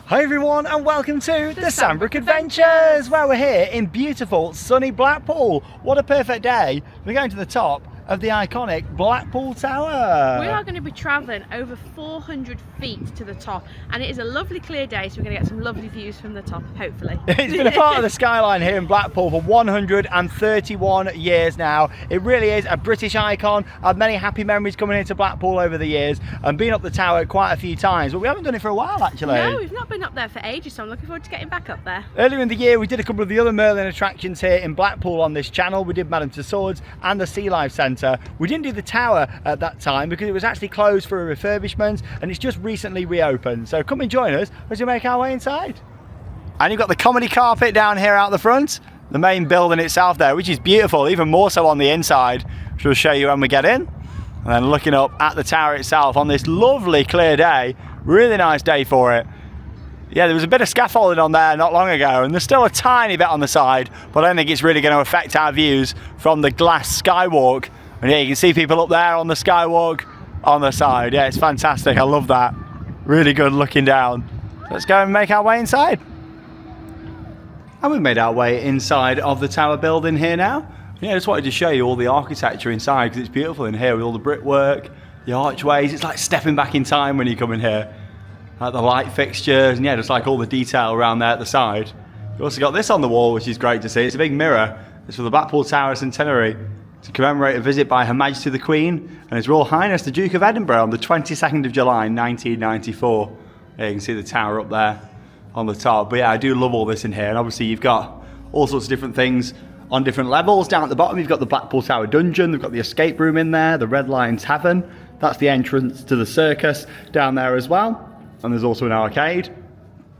Hi everyone and welcome to the Sandbrook Adventures, where we're here in beautiful sunny Blackpool. What a perfect day. We're going to the top of the iconic Blackpool Tower. We are going to be travelling over 400 feet to the top, and it is a lovely clear day, so we're going to get some lovely views from the top, hopefully. It's been a part of the skyline here in Blackpool for 131 years now. It really is a British icon. I've had many happy memories coming into Blackpool over the years and been up the tower quite a few times, but we haven't done it for a while actually. No, we've not been up there for ages, so I'm looking forward to getting back up there. Earlier in the year we did a couple of the other Merlin attractions here in Blackpool on this channel. We did Madame Tussauds and the Sea Life Centre. We didn't do the tower at that time because it was actually closed for a refurbishment, and it's just recently reopened. So come and join us as we make our way inside. And you've got the comedy carpet down here out the front, the main building itself there, which is beautiful, even more so on the inside, which we'll show you when we get in. And then looking up at the tower itself on this lovely clear day, really nice day for it. Yeah, there was a bit of scaffolding on there not long ago, and there's still a tiny bit on the side, but I don't think it's really going to affect our views from the glass skywalk. And yeah, you can see people up there on the skywalk on the side. Yeah, it's fantastic. I love that. Really good looking down. Let's go and make our way inside. And we've made our way inside of the tower building here now. Yeah, I just wanted to show you all the architecture inside because it's beautiful in here with all the brickwork, the archways. It's like stepping back in time when you come in here. Like the light fixtures, and yeah, just like all the detail around there at the side. You've also got this on the wall, which is great to see. It's a big mirror. It's for the Blackpool Tower Centenary to commemorate a visit by Her Majesty the Queen and His Royal Highness the Duke of Edinburgh on the 22nd of July 1994. Yeah, you can see the tower up there on the top. But yeah, I do love all this in here, and obviously you've got all sorts of different things on different levels. Down at the bottom you've got the Blackpool Tower Dungeon, they've got the escape room in there, the Red Lion Tavern. That's the entrance to the circus down there as well. And there's also an arcade,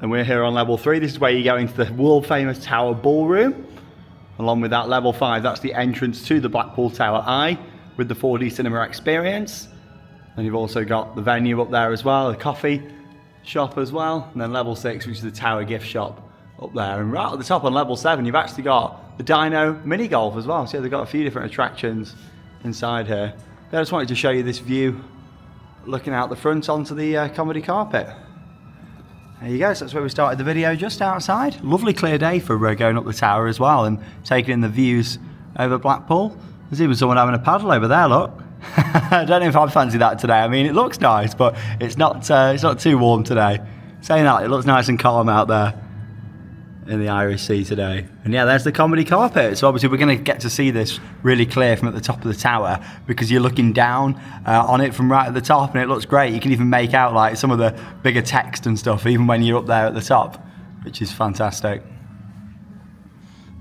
and we're here on level 3. This is where you go into the world famous Tower Ballroom. Along with that, level 5, that's the entrance to the Blackpool Tower Eye with the 4D cinema experience. And you've also got the venue up there as well, the coffee shop as well. And then level 6, which is the Tower gift shop up there. And right at the top on level 7, you've actually got the Dino mini golf as well. So yeah, they've got a few different attractions inside here. I just wanted to show you this view looking out the front onto the comedy carpet. There you go, so that's where we started the video, just outside. Lovely clear day for going up the tower as well and taking in the views over Blackpool. There's even someone having a paddle over there, look. I don't know if I'd fancy that today. I mean, it looks nice, but it's not too warm today. Saying that, it looks nice and calm out there in the Irish Sea today. And yeah, there's the comedy carpet. So obviously we're going to get to see this really clear from at the top of the tower because you're looking down on it from right at the top, and it looks great. You can even make out like some of the bigger text and stuff even when you're up there at the top, which is fantastic.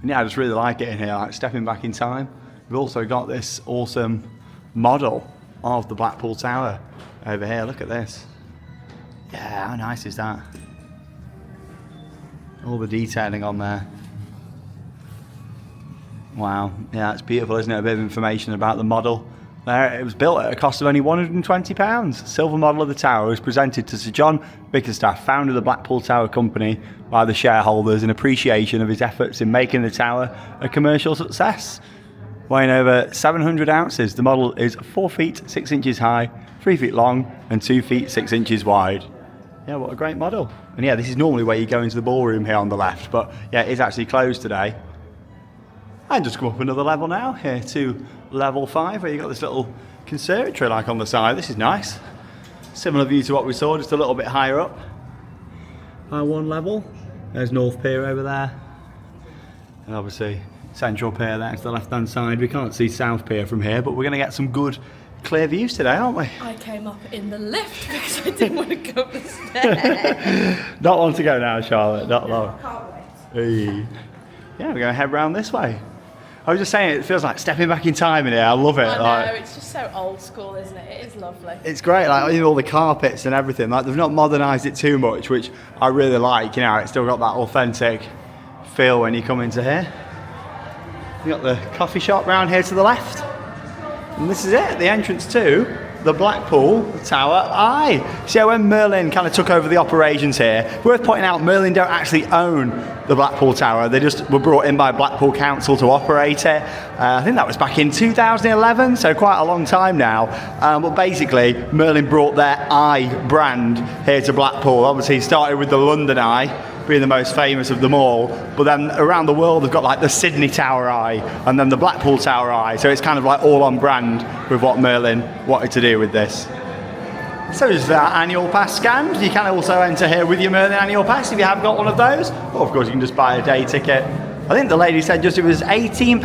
And yeah, I just really like it in here, like stepping back in time. We've also got this awesome model of the Blackpool Tower over here. Look at this. Yeah, how nice is that? All the detailing on there. Wow, yeah, it's beautiful, isn't it? A bit of information about the model there. It was built at a cost of only £120. Silver model of the tower was presented to Sir John Bickerstaff, founder of the Blackpool Tower Company, by the shareholders in appreciation of his efforts in making the tower a commercial success. Weighing over 700 ounces, the model is 4 feet 6 inches high, 3 feet long, and 2 feet 6 inches wide. Yeah, what a great model. And yeah, this is normally where you go into the ballroom here on the left, but yeah, it is actually closed today. And just come up another level now, here to level 5, where you've got this little conservatory like on the side. This is nice. Similar view to what we saw, just a little bit higher up. By one level. There's North Pier over there. And obviously Central Pier there to the left-hand side. We can't see South Pier from here, but we're going to get some good clear views today, aren't we? I came up in the lift because I didn't want to go up the stairs. Not long to go now, Charlotte, not long. Can't wait. Hey. Yeah, we're going to head round this way. I was just saying, it feels like stepping back in time in here. I love it. I know, like, it's just so old school, isn't it? It is lovely. it's great, like even all the carpets and everything. Like they've not modernised it too much, which I really like. You know, it's still got that authentic feel when you come into here. You got the coffee shop round here to the left. And this is it, the entrance to the Blackpool Tower Eye. See how when Merlin kind of took over the operations here, worth pointing out, Merlin don't actually own the Blackpool Tower. They just were brought in by Blackpool Council to operate it. I think that was back in 2011, so quite a long time now. But basically, Merlin brought their Eye brand here to Blackpool. Obviously, he started with the London Eye, being the most famous of them all. But then around the world, they've got like the Sydney Tower Eye and then the Blackpool Tower Eye. So it's kind of like all on brand with what Merlin wanted to do with this. So is that annual pass scanned? You can also enter here with your Merlin annual pass if you have got one of those. Or of course you can just buy a day ticket. I think the lady said just it was £18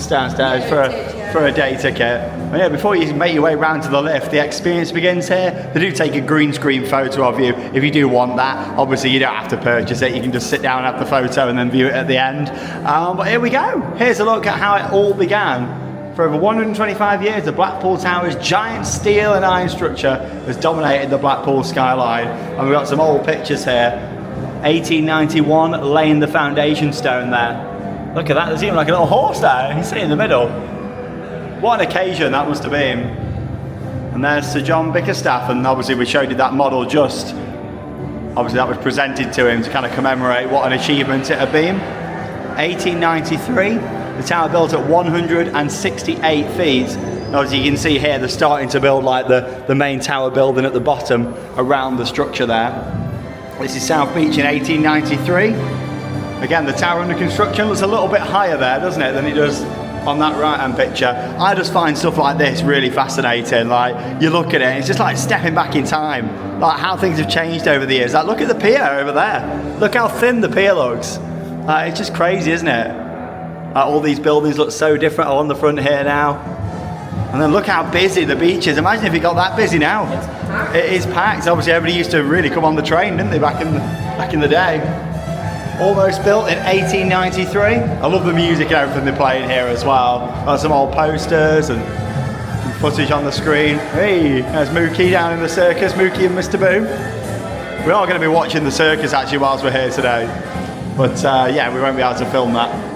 downstairs for a day ticket. And yeah, before you make your way round to the lift, the experience begins here. They do take a green screen photo of you if you do want that. Obviously you don't have to purchase it, you can just sit down and have the photo and then view it at the end. But here we go. Here's a look at how it all began. For over 125 years, the Blackpool Tower's giant steel and iron structure has dominated the Blackpool skyline. And we've got some old pictures here. 1891, laying the foundation stone there. Look at that, there's even like a little horse there. You see in the middle. What an occasion that must have been. And there's Sir John Bickerstaff, and obviously we showed you that model just. Obviously that was presented to him to kind of commemorate what an achievement it had been. 1893. The tower built at 168 feet. As you can see here, they're starting to build like the main tower building at the bottom around the structure there. This is South Beach in 1893. Again, the tower under construction looks a little bit higher there, doesn't it, than it does on that right-hand picture. I just find stuff like this really fascinating. Like, you look at it, and it's just like stepping back in time. Like how things have changed over the years. Like, look at the pier over there. Look how thin the pier looks. It's just crazy, isn't it? All these buildings look so different on the front here now. And then look how busy the beach is. Imagine if it got that busy now. It's packed. It is packed. Obviously everybody used to really come on the train, didn't they, back in the day. Almost built in 1893. I love the music and everything they're playing here as well. Got some old posters and some footage on the screen. Hey, there's Mookie down in the circus, Mookie and Mr. Boo. We are going to be watching the circus actually whilst we're here today. But yeah, we won't be able to film that.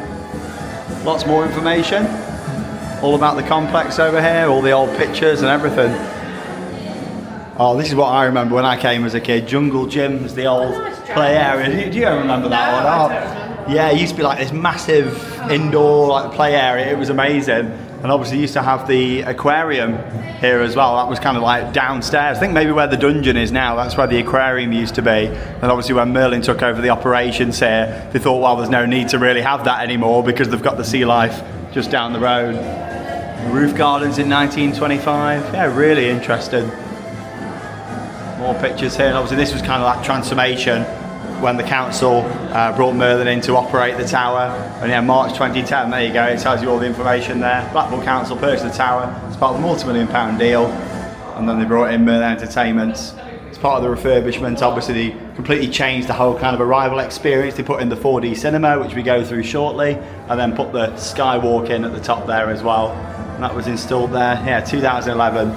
Lots more information, all about the complex over here, all the old pictures and everything. Oh, this is what I remember when I came as a kid. Jungle Gym was the old play area. Do you remember that one? I don't remember. Yeah, it used to be like this massive indoor like play area. It was amazing. And obviously used to have the aquarium here as well. That was kind of like downstairs. I think maybe where the dungeon is now, that's where the aquarium used to be. And obviously when Merlin took over the operations here, they thought, well, there's no need to really have that anymore because they've got the sea life just down the road. Roof gardens in 1925. Yeah, really interesting. More pictures here. And obviously this was kind of like transformation when the council brought Merlin in to operate the tower. And yeah, March 2010, there you go, it tells you all the information there. Blackpool Council purchased the tower as part of the multi-million-pound deal. And then they brought in Merlin Entertainments. As part of the refurbishment, obviously they completely changed the whole kind of arrival experience. They put in the 4D cinema, which we go through shortly, and then put the skywalk in at the top there as well. And that was installed there, yeah, 2011.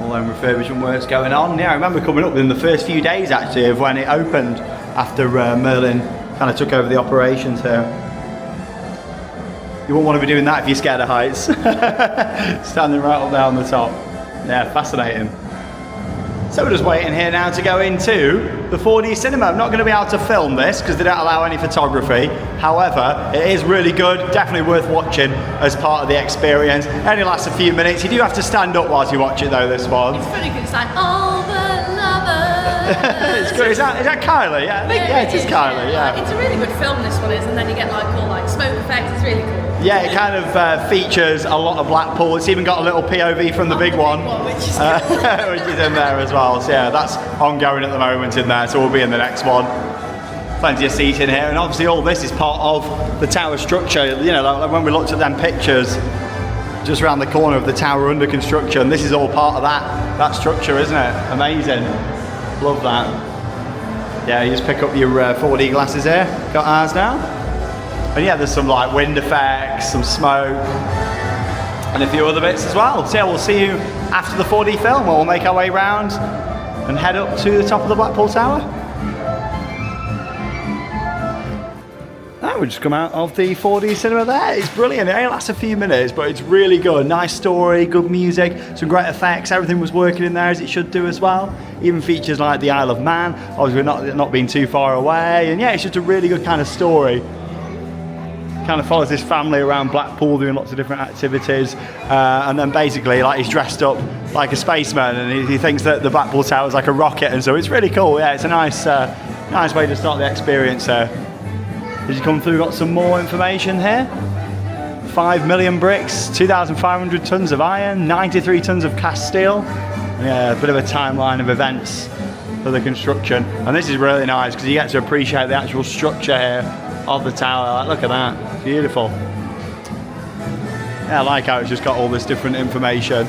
All them refurbishment works going on. Yeah, I remember coming up within the first few days actually of when it opened after Merlin kind of took over the operations here. You wouldn't want to be doing that if you're scared of heights. Standing right up there on the top. Yeah, fascinating. So we're just waiting here now to go into the 4D cinema. I'm not going to be able to film this because they don't allow any photography. However, it is really good, definitely worth watching as part of the experience. It only lasts a few minutes. You do have to stand up whilst you watch it though, this one. It's funny because it's like, all the lovers. It's good. Is that Kylie? Yeah, I think, yeah, it is Kylie, yeah. It's a really good film, this one is, and then you get like all like smoke effects, it's really cool. Yeah, it kind of features a lot of Blackpool. It's even got a little POV from the big one, which is which is in there as well. So yeah, that's ongoing at the moment in there, so we'll be in the next one. Plenty of seating here, and obviously all this is part of the tower structure. You know, like when we looked at them pictures, just around the corner of the tower under construction, this is all part of that structure, isn't it? Amazing. Love that. Yeah, you just pick up your 4D glasses here. Got ours now. And yeah, there's some like wind effects, some smoke, and a few other bits as well. So yeah, we'll see you after the 4D film, where we'll make our way round and head up to the top of the Blackpool Tower. Now we just come out of the 4D cinema there. It's brilliant. It only lasts a few minutes, but it's really good. Nice story, good music, some great effects. Everything was working in there as it should do as well. Even features like the Isle of Man. Obviously, we're not being too far away. And yeah, it's just a really good kind of story. Kind of follows this family around Blackpool doing lots of different activities, and then basically like he's dressed up like a spaceman, and he thinks that the Blackpool Tower is like a rocket, and so it's really cool. Yeah, it's a nice way to start the experience there. As you come through, got some more information here. 5 million bricks, 2,500 tons of iron, 93 tons of cast steel. Yeah, a bit of a timeline of events for the construction, and this is really nice because you get to appreciate the actual structure here of the tower. Like, look at that, it's beautiful. Yeah, I like how it's just got all this different information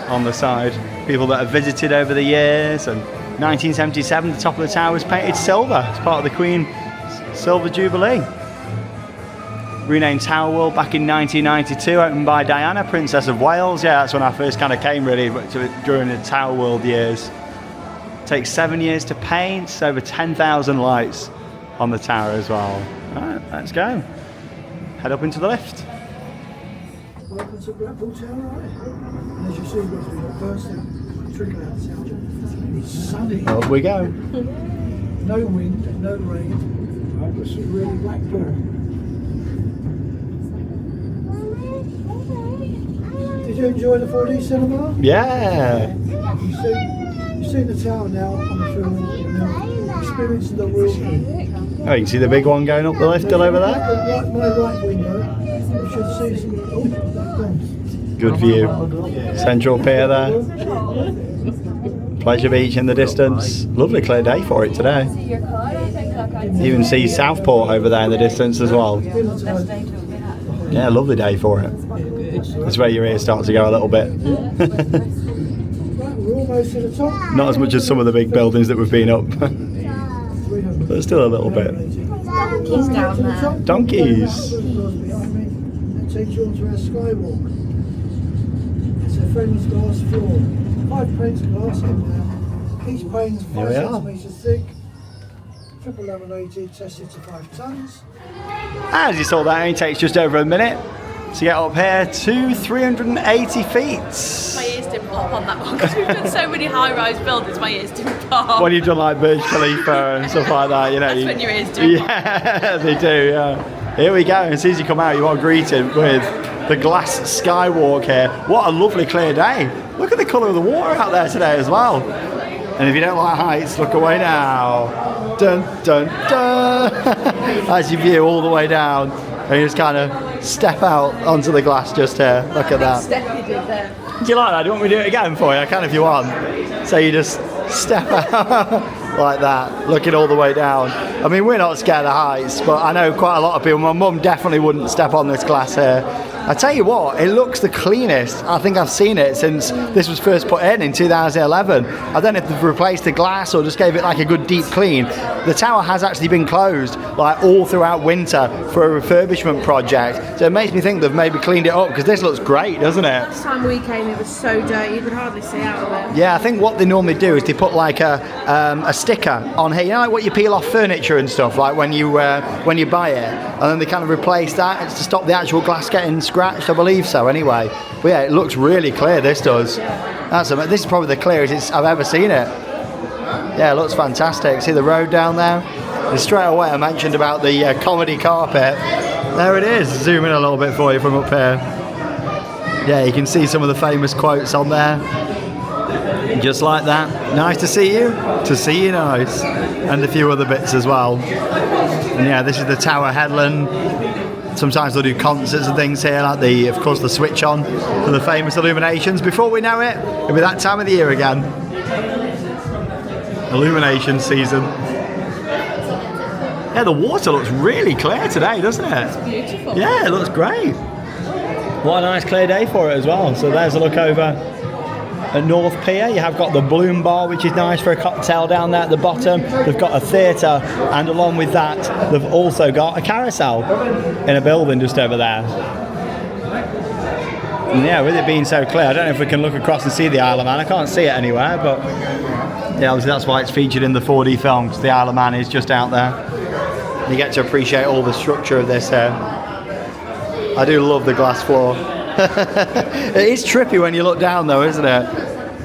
on the side. People that have visited over the years, and 1977 the top of the tower was painted silver as part of the Queen's Silver Jubilee. Renamed Tower World back in 1992, opened by Diana, Princess of Wales. Yeah, that's when I first kind of came really, during the Tower World years. Takes 7 years to paint, it's over 10,000 lights on the tower as well. Alright, let's go. Head up into the lift. Welcome to Blackpool Tower, right? As you see, we've got the first thing, trickle out sound. It's sunny. Up we go. No wind, no rain. Right, this is really Blackpool. Did you enjoy the 4D cinema? Yeah. You've seen the tower now on the film, you know, experiencing the world. Oh, you can see the big one going up the lift still over there? Right, my right window, you should see some. Oh, that's gone. Good view. Central Pier there. Pleasure Beach in the distance. Lovely clear day for it today. You even see Southport over there in the distance as well. Yeah, lovely day for it. That's where your ears start to go a little bit. We're almost to the top. Not as much as some of the big buildings that we've been up. But still a little bit. Donkeys down there. Donkeys. That takes you onto our skywalk. It's a famous glass floor. 5 panes of glass in there. Each pane's 5 centimetres thick. Triple laminated, tested to 5 tons. As you saw, that only takes just over a minute to get up here to 380 feet. My ears didn't pop on that one because we've done so many high-rise buildings. My ears didn't pop. When you've done like Burj Khalifa and stuff like that, you know. That's when your ears do. Yeah, they do. Yeah. Here we go. And as soon as you come out, you are greeted with the glass skywalk here. What a lovely clear day. Look at the colour of the water out there today as well. And if you don't like heights, look away now. Dun dun dun. As you view all the way down, and you just kind of step out onto the glass just here. Look at that. Do you like that? Do you want me to do it again for you? I can if you want. So you just step out like that, looking all the way down. I mean, we're not scared of heights, but I know quite a lot of people. My mum definitely wouldn't step on this glass here. I tell you what, it looks the cleanest I think I've seen it since this was first put in 2011. I don't know if they've replaced the glass or just gave it like a good deep clean. The tower has actually been closed like all throughout winter for a refurbishment project. So it makes me think they've maybe cleaned it up because this looks great, doesn't it? Last time we came, it was so dirty, you could hardly see out of it. Yeah, I think what they normally do is they put like a sticker on here, you know, like what you peel off furniture and stuff, like when you buy it, and then they kind of replace that. It's to stop the actual glass getting scratched, I believe so. Anyway, but yeah, it looks really clear. This does. This is probably the clearest I've ever seen it. Yeah, it looks fantastic. See the road down there? And straight away, I mentioned about the comedy carpet. There it is. Zoom in a little bit for you from up here. Yeah, you can see some of the famous quotes on there. Just like that. Nice to see you. To see you nice. And a few other bits as well. And yeah, this is the Tower Headland. Sometimes they'll do concerts and things here, like of course the switch on for the famous illuminations. Before we know it, it'll be that time of the year again. Illumination season. Yeah, the water looks really clear today, doesn't it? It's beautiful. Yeah, it looks great. What a nice clear day for it as well. So there's a look over at North Pier. You have got the Bloom Bar, which is nice for a cocktail down there at the bottom. They've got a theatre, and along with that, they've also got a carousel in a building just over there. And yeah, with it being so clear, I don't know if we can look across and see the Isle of Man. I can't see it anywhere, but yeah, obviously that's why it's featured in the 4D film, because the Isle of Man is just out there. You get to appreciate all the structure of this here. I do love the glass floor. It is trippy when you look down though, isn't it?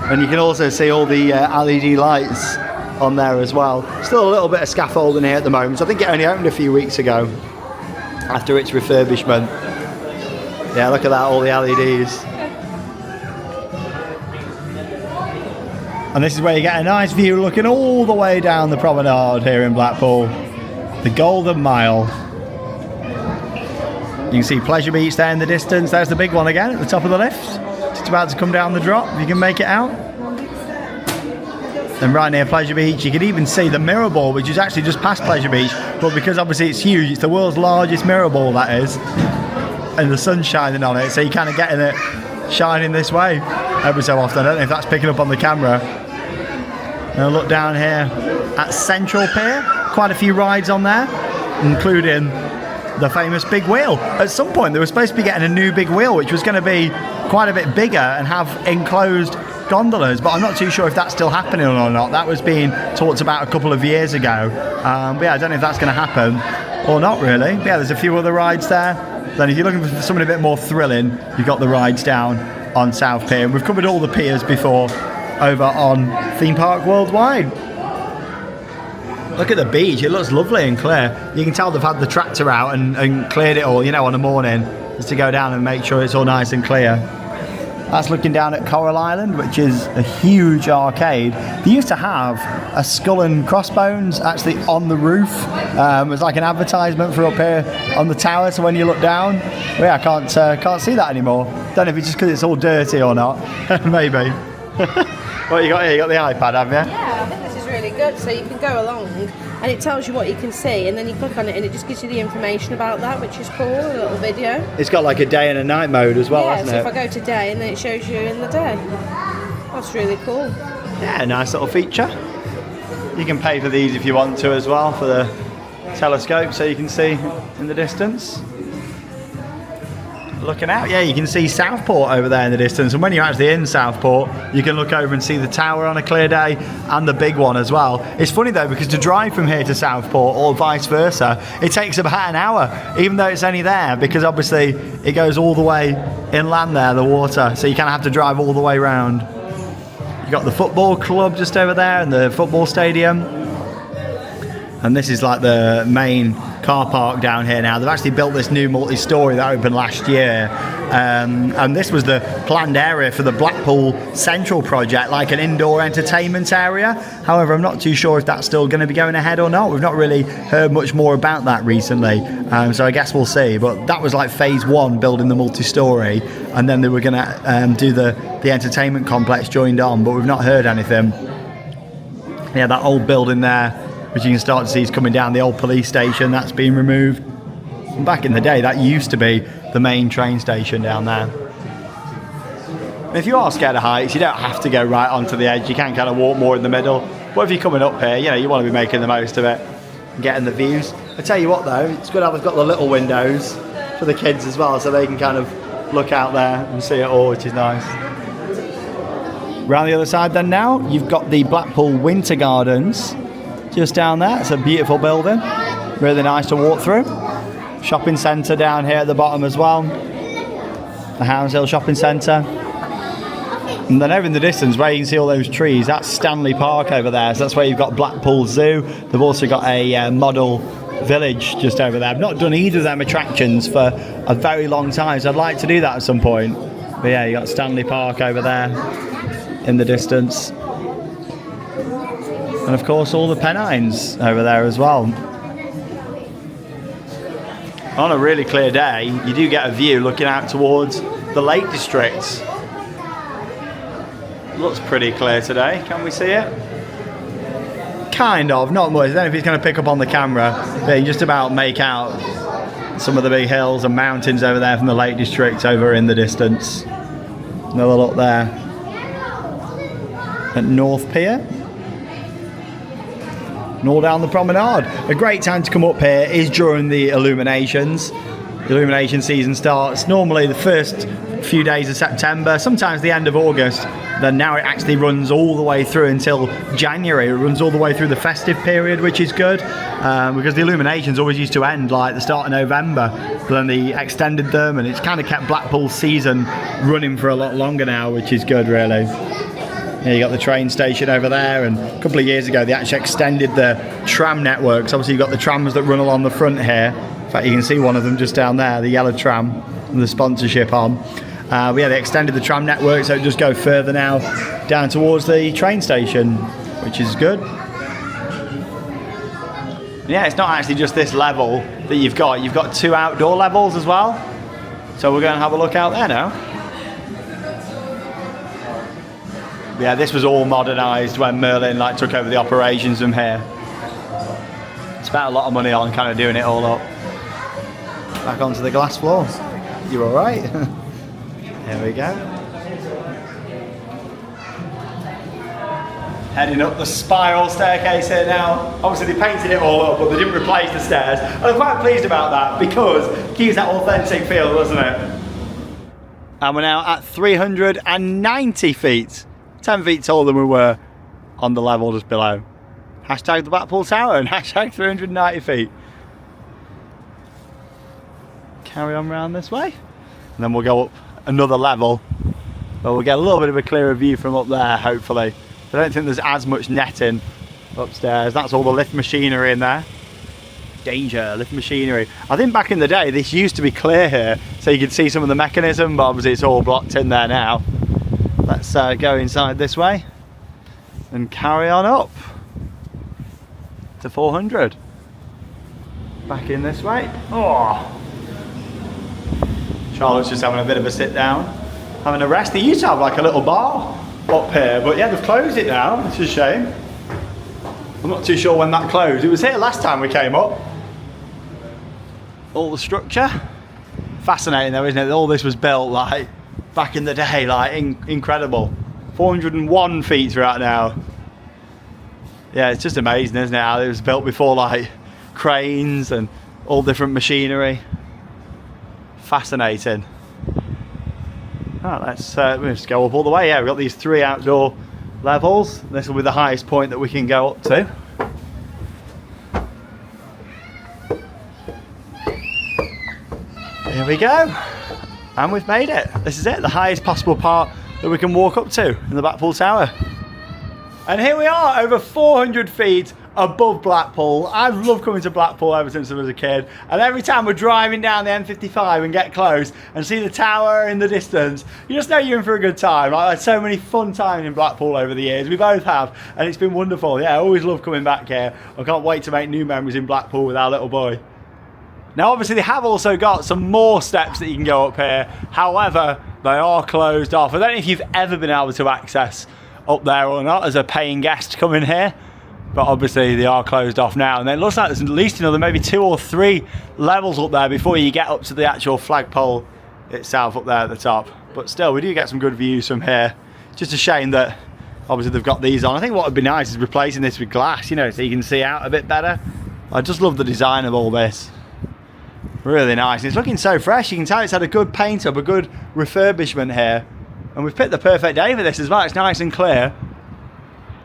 And you can also see all the LED lights on there as well. Still a little bit of scaffolding here at the moment, so I think it only opened a few weeks ago. after its refurbishment. Yeah, look at that, all the LEDs. And this is where you get a nice view looking all the way down the promenade here in Blackpool. The Golden Mile. You can see Pleasure Beach there in the distance. There's the big one again at the top of the lift. Just about to come down the drop, if you can make it out. And right near Pleasure Beach, you can even see the mirror ball, which is actually just past Pleasure Beach. But because obviously it's huge, it's the world's largest mirror ball, that is. And the sun's shining on it, so you kind of getting it shining this way every so often. I don't know if that's picking up on the camera. And I'll look down here at Central Pier. Quite a few rides on there, including the famous big wheel. At some point, they were supposed to be getting a new big wheel, which was going to be quite a bit bigger and have enclosed gondolas, but I'm not too sure if that's still happening or not. That was being talked about a couple of years ago. But yeah, I don't know if that's going to happen or not really. But yeah, there's a few other rides there. Then if you're looking for something a bit more thrilling, you've got the rides down on South Pier. We've covered all the piers before over on Theme Park Worldwide. Look at the beach, it looks lovely and clear. You can tell they've had the tractor out and cleared it all, you know, on a morning, just to go down and make sure it's all nice and clear. That's looking down at Coral Island, which is a huge arcade. They used to have a Skull and Crossbones actually on the roof. It was like an advertisement for up here on the tower, so when you look down, well, yeah, I can't see that anymore. Don't know if it's just because it's all dirty or not. Maybe. What you got here? You got the iPad, have you? Yeah, I think this is really good. So you can go along and it tells you what you can see, and then you click on it and it just gives you the information about that, which is cool, a little video. It's got like a day and a night mode as well, hasn't it? Yeah, so if I go to day and then it shows you in the day. That's really cool. Yeah, nice little feature. You can pay for these if you want to as well, for the telescope, so you can see in the distance. Looking out, yeah, you can see Southport over there in the distance, and when you're actually in Southport you can look over and see the tower on a clear day and the big one as well. It's funny though, because to drive from here to Southport or vice versa, it takes about an hour, even though it's only there, because obviously it goes all the way inland there, the water, so you kind of have to drive all the way round. You've got the football club just over there and the football stadium, and this is like the main car park down here now. They've actually built this new multi-storey that opened last year, and this was the planned area for the Blackpool Central project, like an indoor entertainment area. However, I'm not too sure if that's still going to be going ahead or not. We've not really heard much more about that recently, so I guess we'll see. But that was like phase one, building the multi-storey, and then they were going to do the entertainment complex joined on, but we've not heard anything. Yeah, that old building there, which you can start to see is coming down, the old police station, that's been removed. And back in the day, that used to be the main train station down there. If you are scared of heights, you don't have to go right onto the edge. You can kind of walk more in the middle. But if you're coming up here, you know, you want to be making the most of it and getting the views. I tell you what though, it's good how they've got the little windows for the kids as well, so they can kind of look out there and see it all, which is nice. Around the other side then now, you've got the Blackpool Winter Gardens. Just down there, it's a beautiful building, really nice to walk through. Shopping centre down here at the bottom as well, the Hounshill Shopping Centre. And then over in the distance where you can see all those trees, that's Stanley Park over there, so that's where you've got Blackpool Zoo. They've also got a model village just over there. I've not done either of them attractions for a very long time, so I'd like to do that at some point. But yeah, you got Stanley Park over there in the distance. And of course all the Pennines over there as well. On a really clear day, you do get a view looking out towards the Lake District. Looks pretty clear today, can we see it? Kind of, not much. I don't know if it's going to pick up on the camera, but you just about make out some of the big hills and mountains over there from the Lake District over in the distance. Another look there at North Pier. And all down the promenade. A great time to come up here is during the illuminations. The illumination season starts normally the first few days of September, sometimes the end of August. Then now it actually runs all the way through until January. It runs all the way through the festive period, which is good, because the illuminations always used to end like the start of November, but then they extended them, and it's kind of kept Blackpool's season running for a lot longer now, which is good really. Yeah, you got the train station over there, and a couple of years ago they actually extended the tram networks. Obviously you've got the trams that run along the front here In fact, you can see one of them just down there, the yellow tram, and the sponsorship on. But yeah, they extended the tram network, so it just goes further now down towards the train station, which is good. Yeah, it's not actually just this level that you've got. You've got 2 outdoor levels as well. So we're going to have a look out there now. Yeah, this was all modernised when Merlin took over the operations from here. Spent a lot of money on kind of doing it all up. Back onto the glass floor. You all right? Here we go. Heading up the spiral staircase here now. Obviously they painted it all up, but they didn't replace the stairs. I'm quite pleased about that because it gives that authentic feel, doesn't it? And we're now at 390 feet. 10 feet taller than we were on the level just below. Hashtag the Blackpool Tower and hashtag 390 feet. Carry on round this way. And then we'll go up another level. But we'll get a little bit of a clearer view from up there, hopefully. I don't think there's as much netting upstairs. That's all the lift machinery in there. Danger, lift machinery. I think back in the day this used to be clear here, so you could see some of the mechanism, but obviously it's all blocked in there now. Let's go inside this way and carry on up to 400. Back in this way. Oh, Charlotte's just having a bit of a sit down, having a rest. They used to have like a little bar up here, but yeah, they've closed it now, which is a shame. I'm not too sure when that closed. It was here last time we came up. All the structure. Fascinating though, isn't it? All this was built like back in the day, like incredible. 401 feet throughout now. Yeah, it's just amazing, isn't it? How it was built before like cranes and all different machinery. Fascinating. Right, let's just go up all the way. Yeah, we've got these 3 outdoor levels. This will be the highest point that we can go up to. Here we go. And we've made it. This is it, the highest possible part that we can walk up to in the Blackpool Tower. And here we are, over 400 feet above Blackpool. I've loved coming to Blackpool ever since I was a kid, and every time we're driving down the M55 and get close and see the tower in the distance, you just know you're in for a good time. I've had so many fun times in Blackpool over the years. We both have, and it's been wonderful. Yeah, I always love coming back here. I can't wait to make new memories in Blackpool with our little boy. Now obviously they have also got some more steps that you can go up here, however they are closed off. I don't know if you've ever been able to access up there or not as a paying guest coming here, but obviously they are closed off now, and it looks like there's at least another maybe 2 or 3 levels up there before you get up to the actual flagpole itself up there at the top. But still, we do get some good views from here. Just a shame that obviously they've got these on. I think what would be nice is replacing this with glass, you know, so you can see out a bit better. I just love the design of all this. Really nice. It's looking so fresh. You can tell it's had a good paint up, a good refurbishment here. And we've picked the perfect day for this as well. It's nice and clear.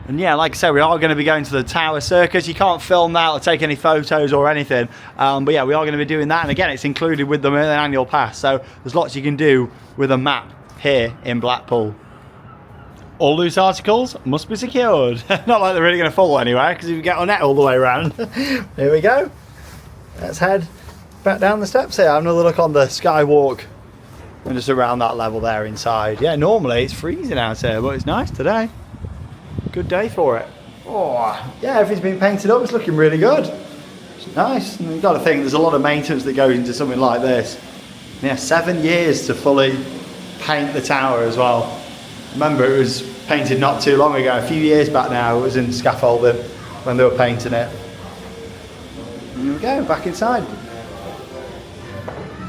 And yeah, like I said, we are going to be going to the Tower Circus. You can't film that or take any photos or anything. But yeah, we are going to be doing that. And again, it's included with the annual pass. So there's lots you can do with a map here in Blackpool. All loose articles must be secured. Not like they're really going to fall anywhere, because if you get on net all the way around. Here we go. Let's head back down the steps here. Have another look on the skywalk. And just around that level there inside. Yeah, normally it's freezing out here, but it's nice today. Good day for it. Oh, yeah, everything's been painted up. It's looking really good. It's nice. And you've got to think there's a lot of maintenance that goes into something like this. Yeah, 7 years to fully paint the tower as well. Remember, it was painted not too long ago, a few years back now. It was in scaffolding when they were painting it. And here we go, back inside.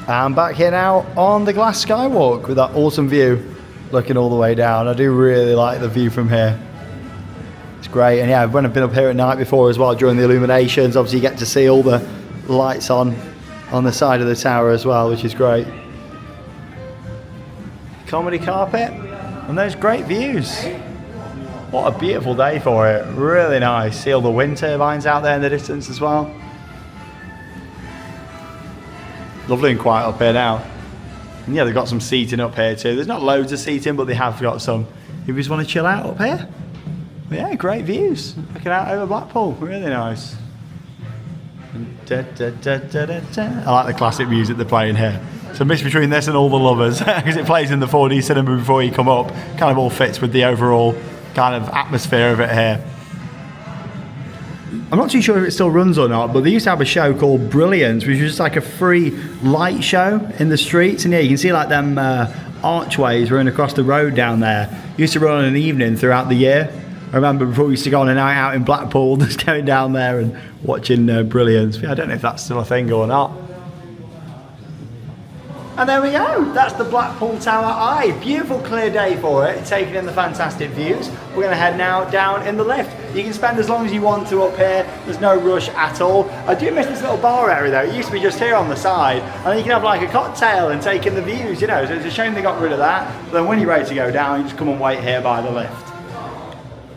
I'm back here now on the glass skywalk with that awesome view looking all the way down. I do really like the view from here. It's great. And yeah, when I've been up here at night before as well during the illuminations, obviously you get to see all the lights on the side of the tower as well, which is great. Comedy carpet and those great views. What a beautiful day for it. Really nice. See all the wind turbines out there in the distance as well. Lovely and quiet up here now. And yeah, they've got some seating up here too. There's not loads of seating, but they have got some. If you just want to chill out up here. But yeah, great views. Looking out over Blackpool. Really nice. I like the classic music they're playing here. So mix between this and All the Lovers, because it plays in the 4D cinema before you come up, kind of all fits with the overall kind of atmosphere of it here. I'm not too sure if it still runs or not, but they used to have a show called Brilliance, which was just like a free light show in the streets. And yeah, you can see like them archways running across the road down there. Used to run on an evening throughout the year. I remember before we used to go on a night out in Blackpool, just going down there and watching Brilliance. I don't know if that's still a thing or not. And there we go, that's the Blackpool Tower Eye. Beautiful clear day for it, taking in the fantastic views. We're going to head now down in the lift. You can spend as long as you want to up here, there's no rush at all. I do miss this little bar area though, it used to be just here on the side, and you can have like a cocktail and take in the views, you know, so it's a shame they got rid of that. But then when you're ready to go down, you just come and wait here by the lift.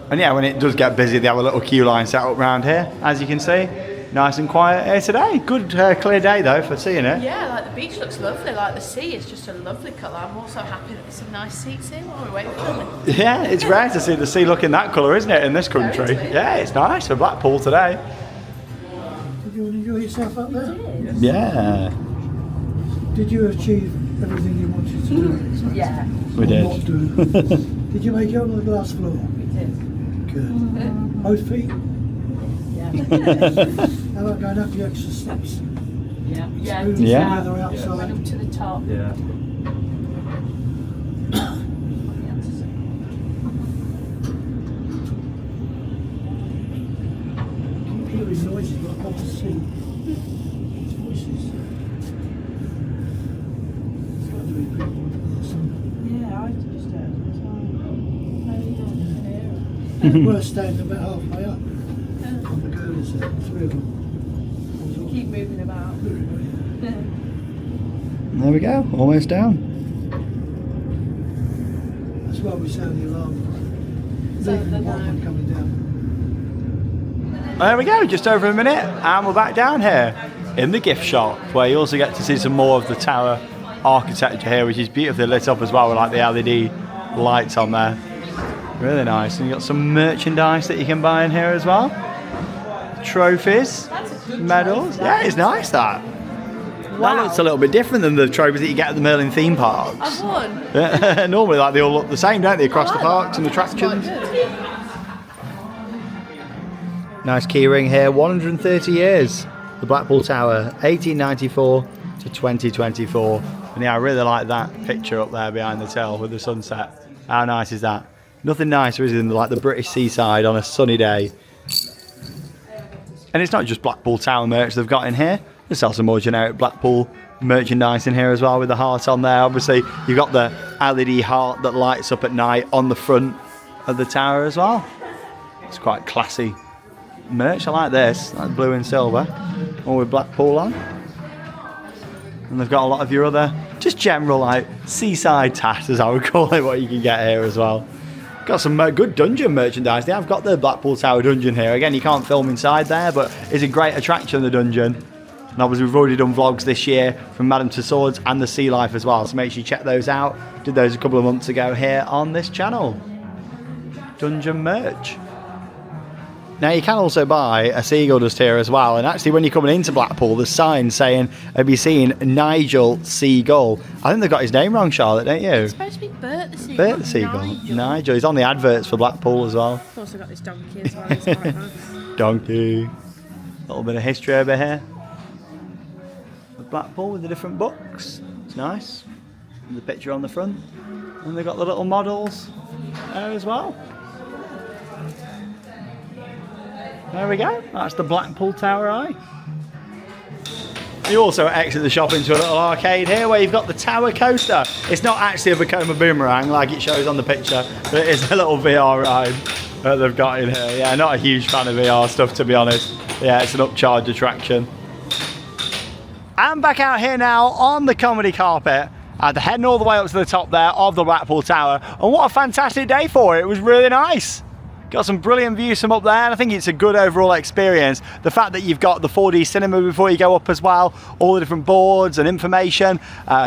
And yeah, when it does get busy, they have a little queue line set up around here, as you can see. Nice and quiet here today. Good clear day though for seeing it. Yeah, like the beach looks lovely, like the sea is just a lovely colour. I'm also happy that there's some nice seats here while we wait for them. Yeah, it's rare to see the sea looking that colour, isn't it, in this country? Yeah, it's nice for Blackpool today. Did you enjoy yourself up there? Yeah. Did you achieve everything you wanted to do? Yeah. We Not did. do. Did you make it on the glass floor? We did. Good. Both feet? Yeah. How about going up the extra steps? Yeah. Smooth Yeah. weather outside. Went up to the top. Yeah. Keep hearing noises but I can't see. Voices. It's got to be people or something. Yeah, I just heard it as well. Maybe not. We're standing about halfway up on the girders there, three of them. Keep moving about. There we go, almost down. That's why we sound the alarm. So Leaving the one alarm. coming down. There we go, just over a minute, and we're back down here in the gift shop, where you also get to see some more of the tower architecture here, which is beautifully lit up as well with like the LED lights on there. Really nice. And you've got some merchandise that you can buy in here as well. Trophies, medals. Yeah, it's nice that. Wow. That looks a little bit different than the trophies that you get at the Merlin theme parks. I've won. Yeah, normally like they all look the same, don't they, across the parks and attractions. Nice key ring here, 130 years. The Blackpool Tower, 1894 to 2024. And yeah, I really like that picture up there behind the till with the sunset. How nice is that? Nothing nicer is than like the British seaside on a sunny day. And it's not just Blackpool Tower merch they've got in here. They sell some more generic Blackpool merchandise in here as well with the heart on there. Obviously, you've got the LED heart that lights up at night on the front of the tower as well. It's quite classy merch. I like this, like blue and silver, all with Blackpool on. And they've got a lot of your other, just general like seaside tat, as I would call it, what you can get here as well. Got some good dungeon merchandise. They have got the Blackpool Tower dungeon here. Again, you can't film inside there, but it's a great attraction, the dungeon. And obviously we've already done vlogs this year from Madame Tussauds and the Sea Life as well, so make sure you check those out. Did those a couple of months ago here on this channel. Dungeon merch. Now you can also buy a seagull dust here as well, and actually when you're coming into Blackpool there's signs saying have you seen Nigel Seagull. I think they've got his name wrong, Charlotte, don't you? It's supposed to be Bert the Seagull. Bert the Seagull. Nigel. He's on the adverts for Blackpool as well. I've also got this donkey as well, it's quite nice. Donkey. A little bit of history over here. Blackpool with the different books. It's nice. And the picture on the front. And they've got the little models there as well. There we go. That's the Blackpool Tower Eye. You also exit the shop into a little arcade here where you've got the Tower Coaster. It's not actually a Vekoma Boomerang like it shows on the picture, but it is a little VR ride that they've got in here. Yeah, not a huge fan of VR stuff, to be honest. Yeah, it's an upcharge attraction. I'm back out here now on the comedy carpet. They're heading all the way up to the top there of the Blackpool Tower. And what a fantastic day for it. It was really nice. Got some brilliant views from up there, and I think it's a good overall experience. The fact that you've got the 4D cinema before you go up as well, all the different boards and information,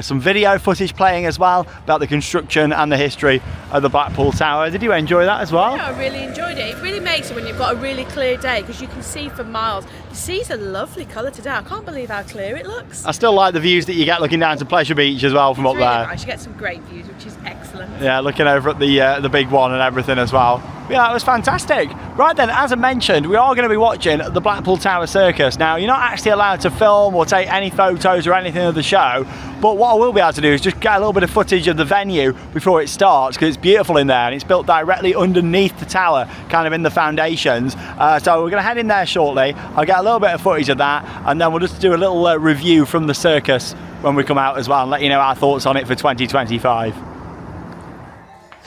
some video footage playing as well about the construction and the history of the Blackpool Tower. Did you enjoy that as well? Yeah, I really enjoyed it. It really makes it when you've got a really clear day, because you can see for miles. The sea's a lovely colour today. I can't believe how clear it looks. I still like the views that you get looking down to Pleasure Beach as well from up It's really there. nice. You get some great views, which is excellent. Yeah, looking over at the big one and everything as well. Yeah, it was fantastic. Right then, as I mentioned, we are going to be watching the Blackpool Tower Circus. Now, you're not actually allowed to film or take any photos or anything of the show, but what I will be able to do is just get a little bit of footage of the venue before it starts, because it's beautiful in there and it's built directly underneath the tower, kind of in the foundations. So we're going to head in there shortly. I'll get a little bit of footage of that, and then we'll just do a little review from the circus when we come out as well, and let you know our thoughts on it for 2025.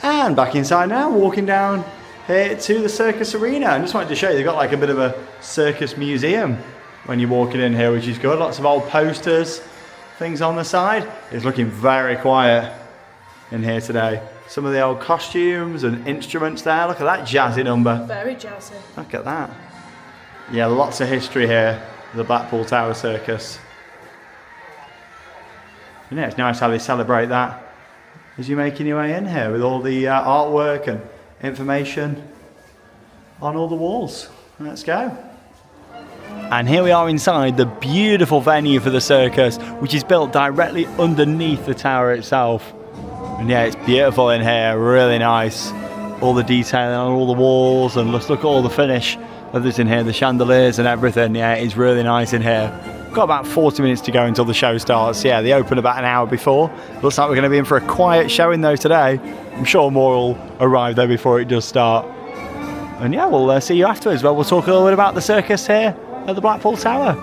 And back inside now, walking down here to the circus arena. I just wanted to show you, they've got like a bit of a circus museum when you're walking in here, which is good. Lots of old posters, things on the side. It's looking very quiet in here today. Some of the old costumes and instruments there. Look at that jazzy number. Very jazzy. Look at that. Yeah, lots of history here, the Blackpool Tower Circus. And yeah, it's nice how they celebrate that as you're making your way in here with all the artwork and information on all the walls. Let's go. And here we are inside the beautiful venue for the circus, which is built directly underneath the tower itself. And yeah, it's beautiful in here, really nice. All the detailing on all the walls, and let's look at all the finish of this in here, the chandeliers and everything. Yeah, it's really nice in here. Got about 40 minutes to go until the show starts. Yeah, they open about an hour before. Looks like we're going to be in for a quiet showing though today. I'm sure more will arrive there before it does start. And yeah, we'll see you afterwards. Well, we'll talk a little bit about the circus here at the Blackpool Tower.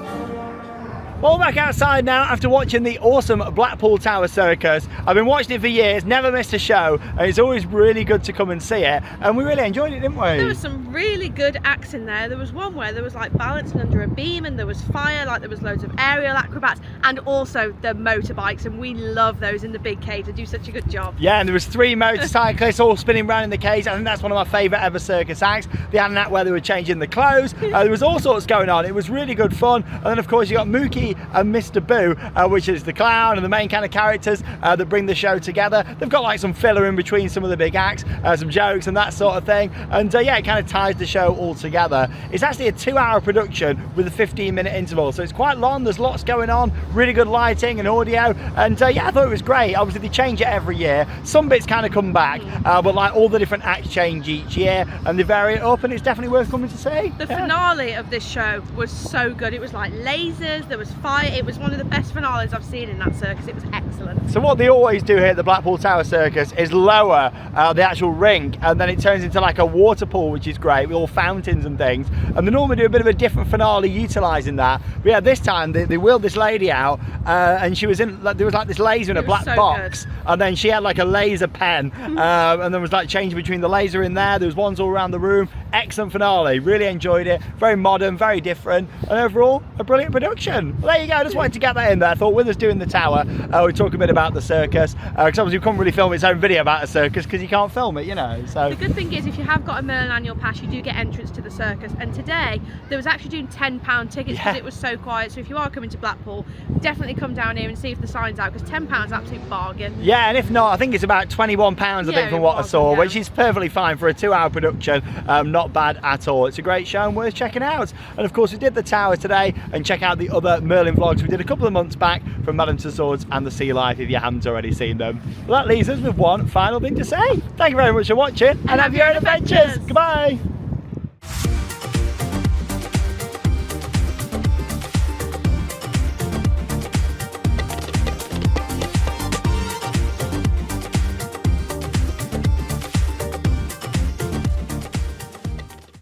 Well, back outside now after watching the awesome Blackpool Tower Circus. I've been watching it for years, never missed a show, and it's always really good to come and see it, and we really enjoyed it, didn't we? There was some really good acts in there. There was one where there was like balancing under a beam, and there was fire, like there was loads of aerial acrobats, and also the motorbikes, and we love those in the big cage. They do such a good job. Yeah, and there was 3 motorcyclists all spinning around in the cage. I think that's one of my favourite ever circus acts. They had an act where they were changing the clothes. There was all sorts going on. It was really good fun. And then of course you got Mookie and Mr. Boo, which is the clown and the main kind of characters that bring the show together. They've got like some filler in between some of the big acts, some jokes and that sort of thing. And yeah, it kind of ties the show all together. It's actually a 2-hour production with a 15-minute interval, so it's quite long. There's lots going on, really good lighting and audio. And yeah, I thought it was great. Obviously they change it every year. Some bits kind of come back, but like all the different acts change each year and they vary it up, and it's definitely worth coming to see. The finale of this show was so good. It was like lasers, there was fire. It was one of the best finales I've seen in that circus. It was excellent. So what they always do here at the Blackpool Tower Circus is lower the actual rink, and then it turns into like a water pool, which is great with all fountains and things. And they normally do a bit of a different finale utilising that. But yeah, this time they wheeled this lady out, and she was in, there was like this laser in a black box, and then she had like a laser pen, and there was like changing between the laser in there. There was ones all around the room. Excellent finale. Really enjoyed it. Very modern, very different, and overall a brilliant production. Well, there you go. I just wanted to get that in there. I thought with us doing the tower, we talk a bit about the circus, because obviously we can't really film its own video about a circus because you can't film it, you know. So the good thing is, if you have got a Merlin annual pass, you do get entrance to the circus. And today there was actually doing £10 tickets because it was so quiet. So if you are coming to Blackpool, definitely come down here and see if the sign's out, because £10 is absolute bargain. Yeah, and if not, I think it's about £21 I think from what I saw, which is perfectly fine for a 2-hour production. Not bad at all. It's a great show and worth checking out. And of course we did the tower today, and check out the other Merlin vlogs we did a couple of months back from Madame Tussauds and the Sea Life if you haven't already seen them. Well, that leaves us with one final thing to say. Thank you very much for watching, and have your own adventures. Goodbye.